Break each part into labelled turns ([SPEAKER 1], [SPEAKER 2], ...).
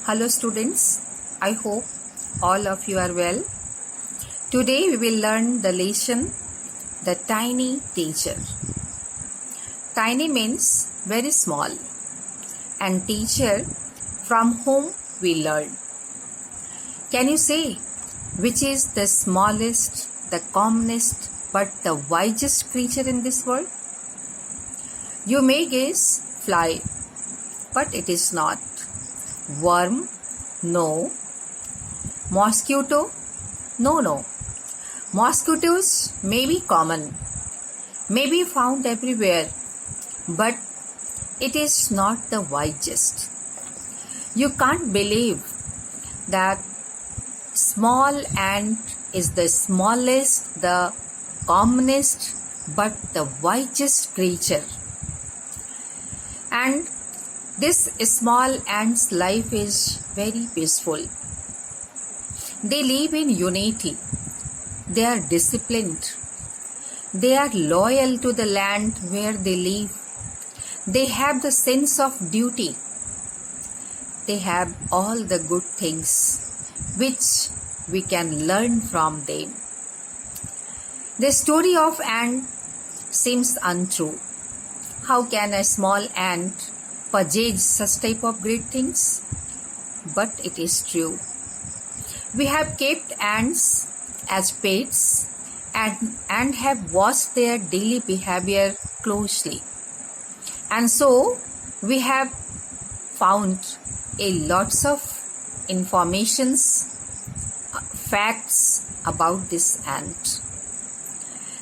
[SPEAKER 1] Hello students, I hope all of you are well. Today we will learn the lesson The Tiny Teacher. Tiny means very small and teacher from whom we learn. Can you say which is the smallest, the commonest but the wisest creature in this world? You may guess fly, but it is not. Worm? No. Mosquito? No. Mosquitoes may be common, may be found everywhere, but it is not the wisest. You can't believe that small ant is the smallest, the commonest, but the wisest creature. And this small ant's life is very peaceful. They live in unity. They are disciplined. They are loyal to the land where they live. They have the sense of duty. They have all the good things which we can learn from them. The story of ant seems untrue. How can a small ant possess such type of great things? But it is true. We have kept ants as pets and have watched their daily behavior closely. And so we have found a lots of informations, facts about this ant.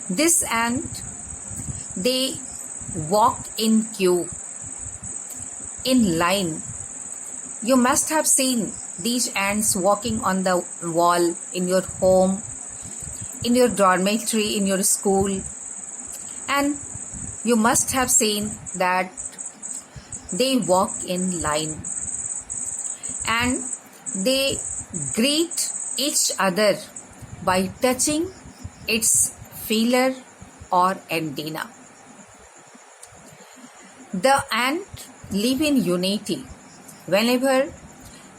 [SPEAKER 1] This ant, they walk in queue, in line. You must have seen these ants walking on the wall in your home, in your dormitory, in your school, and you must have seen that they walk in line and they greet each other by touching its feeler or antenna. The ant live in unity. Whenever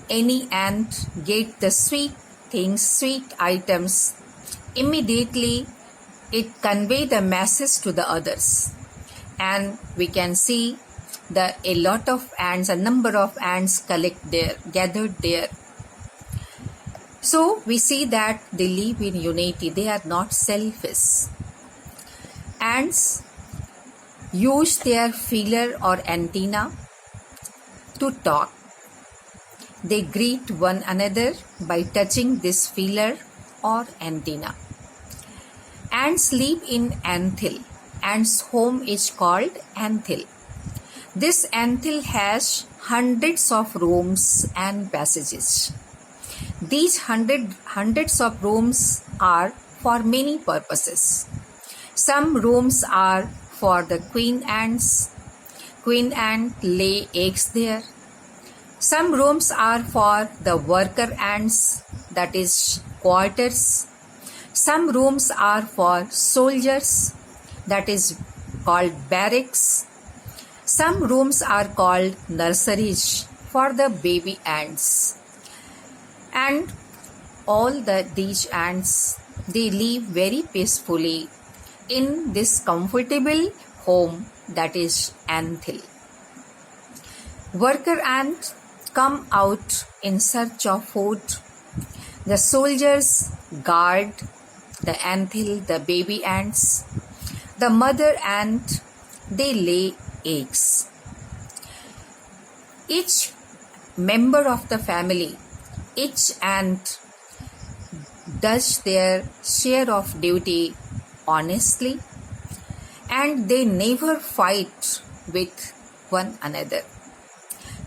[SPEAKER 1] any ant get the sweet things, sweet items, immediately it convey the message to the others. And we can see a lot of ants, a number of ants gathered there. So we see that they live in unity. They are not selfish. Ants use their feeler or antenna to talk. They greet one another by touching this feeler or antenna. Ants live in anthill. Ants' home is called anthill. This anthill has hundreds of rooms and passages. These hundreds of rooms are for many purposes. Some rooms are for the queen ants. Queen ant lay eggs there. Some rooms are for the worker ants, that is quarters. Some rooms are for soldiers, that is called barracks. Some rooms are called nurseries for the baby ants. And all these ants, they live very peacefully in this comfortable home, that is anthill. Worker ants come out in search of food. The soldiers guard the anthill, the baby ants. The mother ant, they lay eggs. Each member of the family, each ant does their share of duty honestly, and they never fight with one another.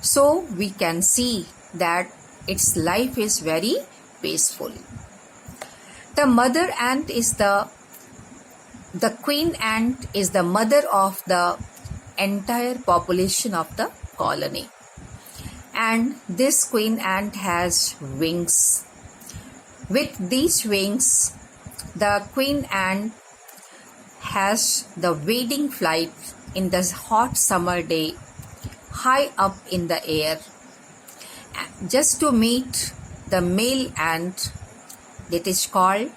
[SPEAKER 1] So we can see that its life is very peaceful. The mother ant is the queen ant is the mother of the entire population of the colony. And this queen ant has wings. With these wings, the queen ant has the wading flight in the hot summer day high up in the air, just to meet the male ant that is called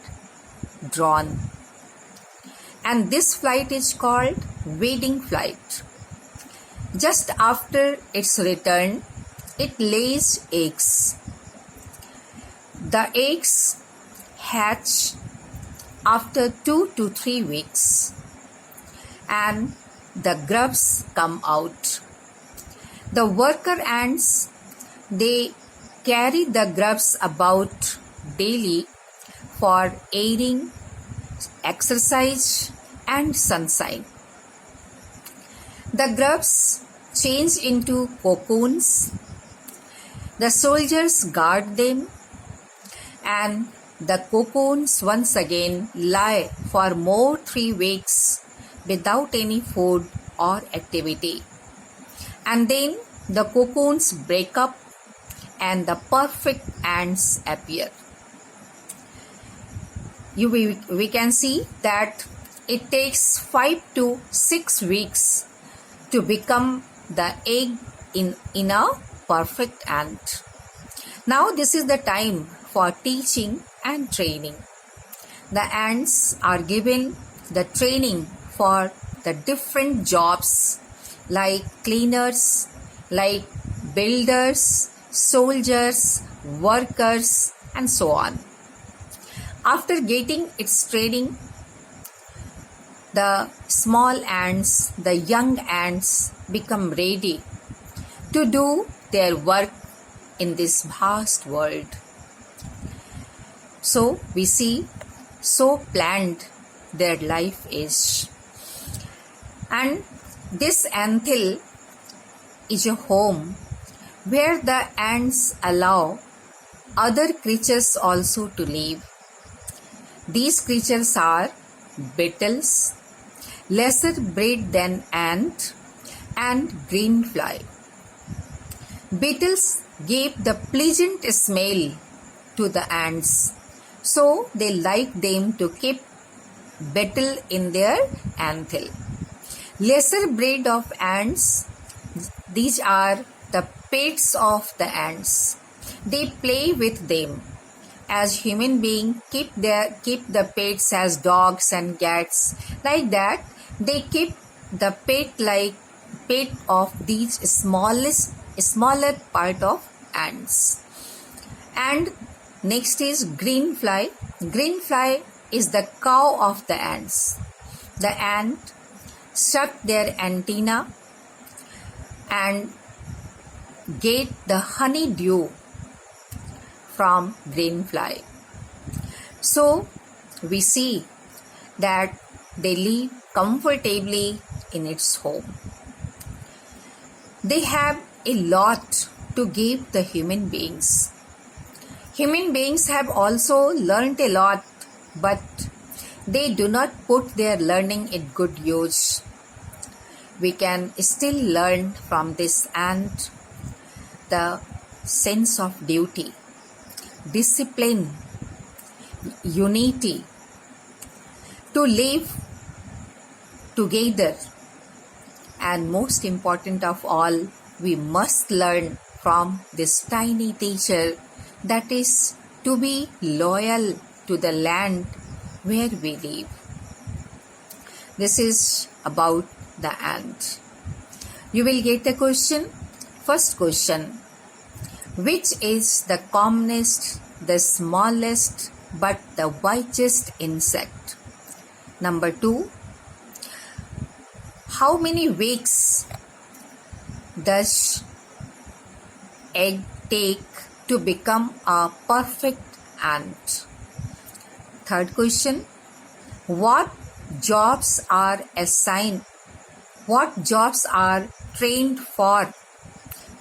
[SPEAKER 1] drone. And this flight is called wedding flight. Just after its return, it lays eggs. The eggs hatch after 2 to 3 weeks and the grubs come out. The worker ants, they carry the grubs about daily for airing, exercise and sunshine. The grubs change into cocoons. The soldiers guard them and the cocoons once again lie for more 3 weeks without any food or activity. And then the cocoons break up and the perfect ants appear. We can see that it takes 5 to 6 weeks to become the egg in a perfect ant. Now this is the time for teaching and training. The ants are given the training for the different jobs like cleaners, like builders, soldiers, workers, and so on. After getting its training, the small ants, the young ants become ready to do their work in this vast world. So we see, so planned their life is. And this anthill is a home where the ants allow other creatures also to live. These creatures are beetles, lesser bred than ant, and green fly. Beetles give the pleasant smell to the ants, so they like them to keep beetle in their anthill. Lesser breed of ants, these are the pets of the ants. They play with them. As human beings keep the pets as dogs and cats, like that they keep the pet of these smaller part of ants. And next is green fly. Green fly is the cow of the ants. The ant shut their antenna and get the honeydew from green fly. So we see that they live comfortably in its home. They have a lot to give the human beings. Human beings have also learnt a lot, but they do not put their learning in good use. We can still learn from this ant the sense of duty, discipline, unity, to live together, and most important of all, we must learn from this tiny teacher, that is to be loyal to the land where we live. This is about the ant. You will get a question. First question: which is the commonest, the smallest, but the wisest insect? Number 2, how many weeks does egg take to become a perfect ant? Third question: what jobs are assigned, what jobs are trained for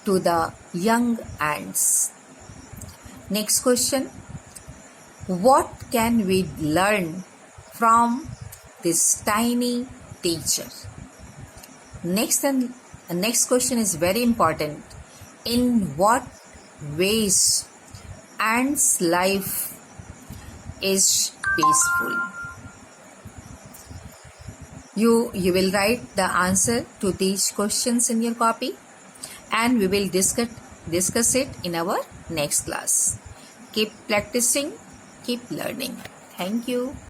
[SPEAKER 1] to the young ants? Next question: what can we learn from this tiny teacher? Next question is very important. In what ways ants' life is peaceful? You will write the answer to these questions in your copy, and we will discuss it in our next class. Keep practicing, keep learning. Thank you.